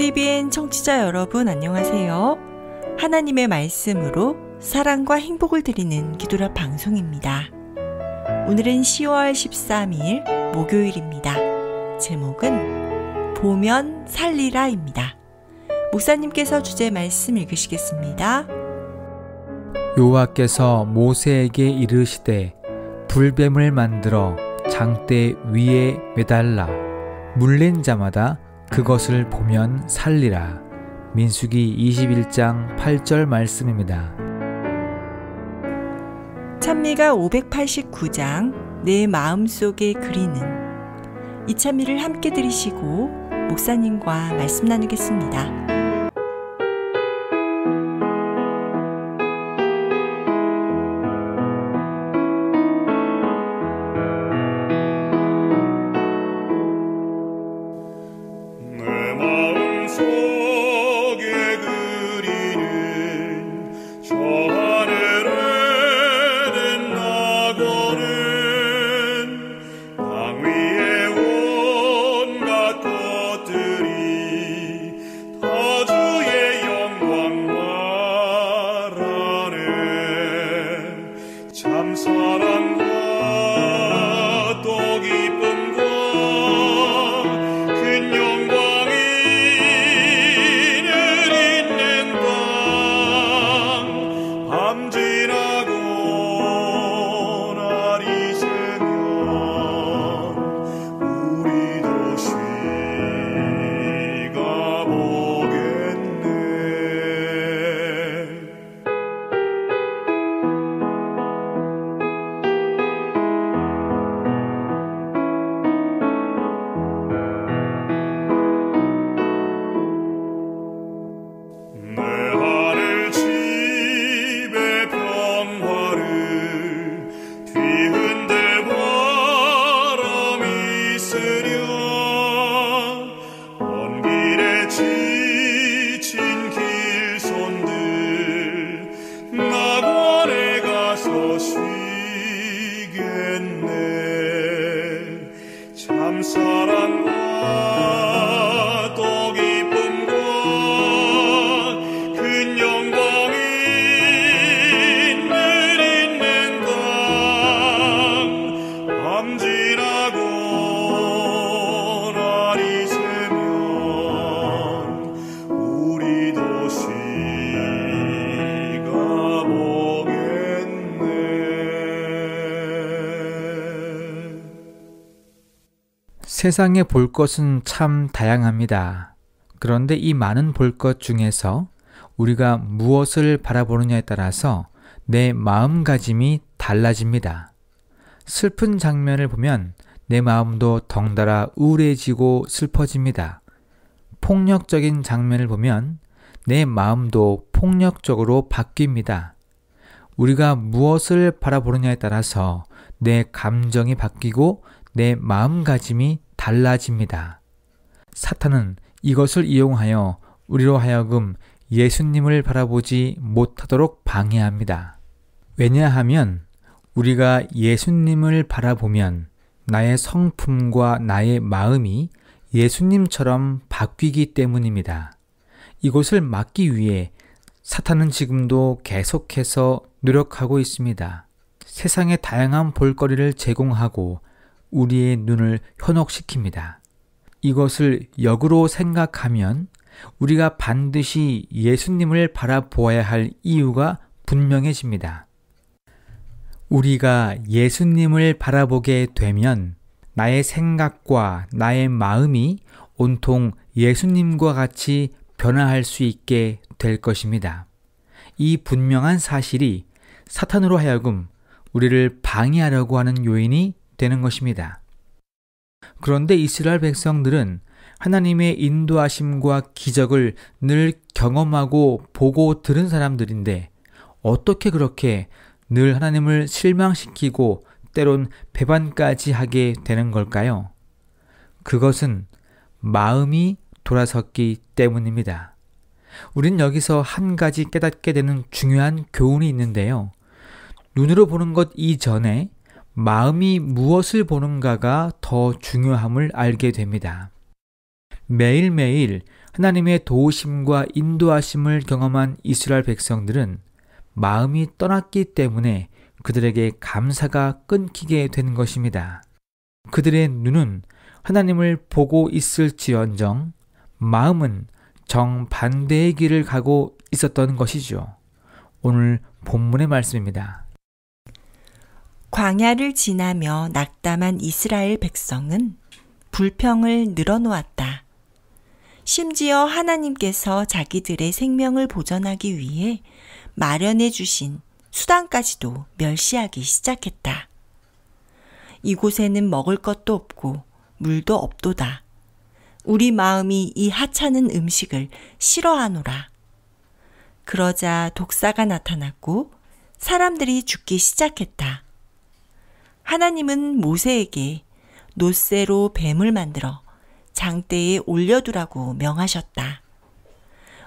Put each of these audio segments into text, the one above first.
CBN 청취자 여러분 안녕하세요. 하나님의 말씀으로 사랑과 행복을 드리는 기도라 방송입니다. 오늘은 10월 13일 목요일입니다. 제목은 보면 살리라입니다. 목사님께서 주제 말씀 읽으시겠습니다. 여호와께서 모세에게 이르시되 불뱀을 만들어 장대 위에 매달라 물린 자마다 그것을 보면 살리라. 민수기 21장 8절 말씀입니다. 찬미가 589장 내 마음속에 그리는 이 찬미를 함께 들으시고 목사님과 말씀 나누겠습니다. 세상에 볼 것은 참 다양합니다. 그런데 이 많은 볼 것 중에서 우리가 무엇을 바라보느냐에 따라서 내 마음가짐이 달라집니다. 슬픈 장면을 보면 내 마음도 덩달아 우울해지고 슬퍼집니다. 폭력적인 장면을 보면 내 마음도 폭력적으로 바뀝니다. 우리가 무엇을 바라보느냐에 따라서 내 감정이 바뀌고 내 마음가짐이 달라집니다. 사탄은 이것을 이용하여 우리로 하여금 예수님을 바라보지 못하도록 방해합니다. 왜냐하면 우리가 예수님을 바라보면 나의 성품과 나의 마음이 예수님처럼 바뀌기 때문입니다. 이것을 막기 위해 사탄은 지금도 계속해서 노력하고 있습니다. 세상의 다양한 볼거리를 제공하고 우리의 눈을 현혹시킵니다. 이것을 역으로 생각하면 우리가 반드시 예수님을 바라보아야 할 이유가 분명해집니다. 우리가 예수님을 바라보게 되면 나의 생각과 나의 마음이 온통 예수님과 같이 변화할 수 있게 될 것입니다. 이 분명한 사실이 사탄으로 하여금 우리를 방해하려고 하는 요인이 되는 것입니다. 그런데 이스라엘 백성들은 하나님의 인도하심과 기적을 늘 경험하고 보고 들은 사람들인데 어떻게 그렇게 늘 하나님을 실망시키고 때론 배반까지 하게 되는 걸까요? 그것은 마음이 돌아섰기 때문입니다. 우린 여기서 한 가지 깨닫게 되는 중요한 교훈이 있는데요. 눈으로 보는 것 이전에 마음이 무엇을 보는가가 더 중요함을 알게 됩니다. 매일매일 하나님의 도우심과 인도하심을 경험한 이스라엘 백성들은 마음이 떠났기 때문에 그들에게 감사가 끊기게 된 것입니다. 그들의 눈은 하나님을 보고 있을지언정 마음은 정반대의 길을 가고 있었던 것이죠. 오늘 본문의 말씀입니다. 광야를 지나며 낙담한 이스라엘 백성은 불평을 늘어놓았다. 심지어 하나님께서 자기들의 생명을 보전하기 위해 마련해 주신 수단까지도 멸시하기 시작했다. 이곳에는 먹을 것도 없고 물도 없도다. 우리 마음이 이 하찮은 음식을 싫어하노라. 그러자 독사가 나타났고 사람들이 죽기 시작했다. 하나님은 모세에게 놋새로 뱀을 만들어 장대에 올려두라고 명하셨다.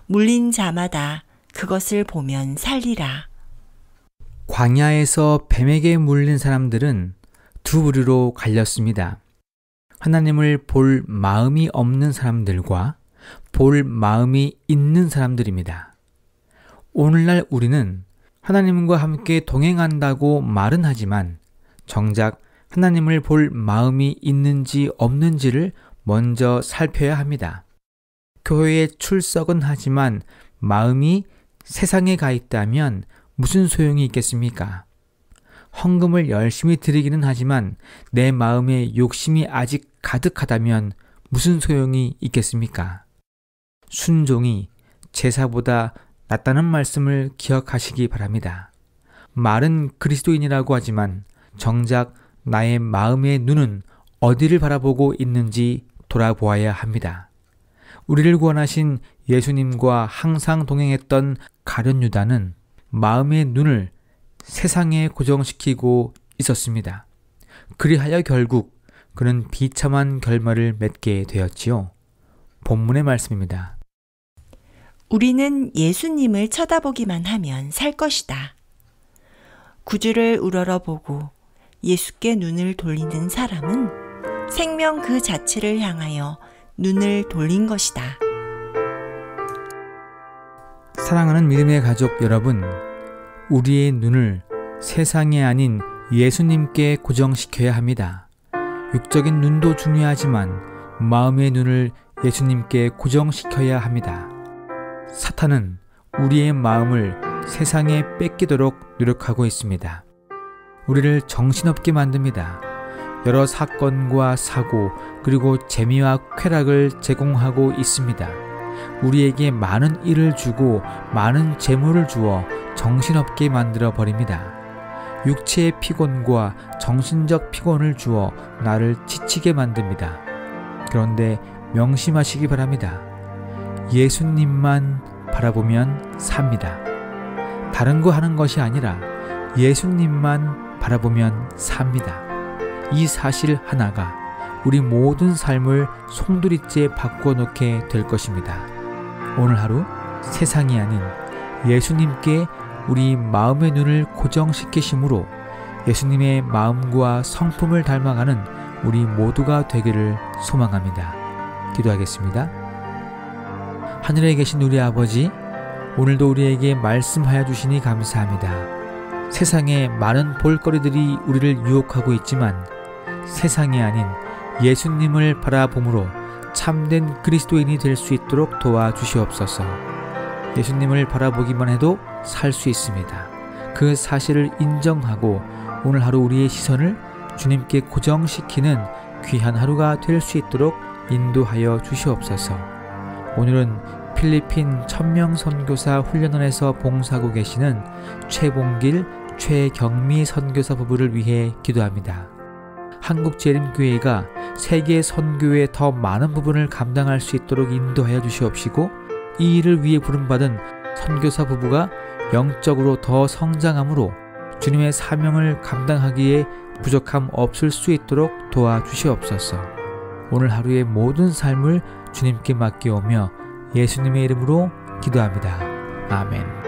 물린 자마다 그것을 보면 살리라. 광야에서 뱀에게 물린 사람들은 두 부류로 갈렸습니다. 하나님을 볼 마음이 없는 사람들과 볼 마음이 있는 사람들입니다. 오늘날 우리는 하나님과 함께 동행한다고 말은 하지만 정작 하나님을 볼 마음이 있는지 없는지를 먼저 살펴야 합니다. 교회에 출석은 하지만 마음이 세상에 가 있다면 무슨 소용이 있겠습니까? 헌금을 열심히 드리기는 하지만 내 마음에 욕심이 아직 가득하다면 무슨 소용이 있겠습니까? 순종이 제사보다 낫다는 말씀을 기억하시기 바랍니다. 말은 그리스도인이라고 하지만 정작 나의 마음의 눈은 어디를 바라보고 있는지 돌아보아야 합니다. 우리를 구원하신 예수님과 항상 동행했던 가룟 유다는 마음의 눈을 세상에 고정시키고 있었습니다. 그리하여 결국 그는 비참한 결말을 맺게 되었지요. 본문의 말씀입니다. 우리는 예수님을 쳐다보기만 하면 살 것이다. 구주를 우러러보고 예수께 눈을 돌리는 사람은 생명 그 자체를 향하여 눈을 돌린 것이다. 사랑하는 믿음의 가족 여러분, 우리의 눈을 세상에 아닌 예수님께 고정시켜야 합니다. 육적인 눈도 중요하지만 마음의 눈을 예수님께 고정시켜야 합니다. 사탄은 우리의 마음을 세상에 뺏기도록 노력하고 있습니다. 우리를 정신없게 만듭니다. 여러 사건과 사고 그리고 재미와 쾌락을 제공하고 있습니다. 우리에게 많은 일을 주고 많은 재물을 주어 정신없게 만들어 버립니다. 육체의 피곤과 정신적 피곤을 주어 나를 지치게 만듭니다. 그런데 명심하시기 바랍니다. 예수님만 바라보면 삽니다. 다른 거 하는 것이 아니라 예수님만 바라보면 삽니다. 이 사실 하나가 우리 모든 삶을 송두리째 바꿔놓게 될 것입니다. 오늘 하루 세상이 아닌 예수님께 우리 마음의 눈을 고정시키심으로 예수님의 마음과 성품을 닮아가는 우리 모두가 되기를 소망합니다. 기도하겠습니다. 하늘에 계신 우리 아버지, 오늘도 우리에게 말씀하여 주시니 감사합니다. 세상에 많은 볼거리들이 우리를 유혹하고 있지만 세상이 아닌 예수님을 바라봄으로 참된 그리스도인이 될 수 있도록 도와주시옵소서. 예수님을 바라보기만 해도 살 수 있습니다. 그 사실을 인정하고 오늘 하루 우리의 시선을 주님께 고정시키는 귀한 하루가 될 수 있도록 인도하여 주시옵소서. 오늘은 필리핀 1000명 선교사 훈련원에서 봉사하고 계시는 최봉길, 최경미 선교사 부부를 위해 기도합니다. 한국재림교회가 세계 선교의 더 많은 부분을 감당할 수 있도록 인도하여 주시옵시고, 이 일을 위해 부름받은 선교사 부부가 영적으로 더 성장함으로 주님의 사명을 감당하기에 부족함 없을 수 있도록 도와주시옵소서. 오늘 하루의 모든 삶을 주님께 맡기오며 예수님의 이름으로 기도합니다. 아멘.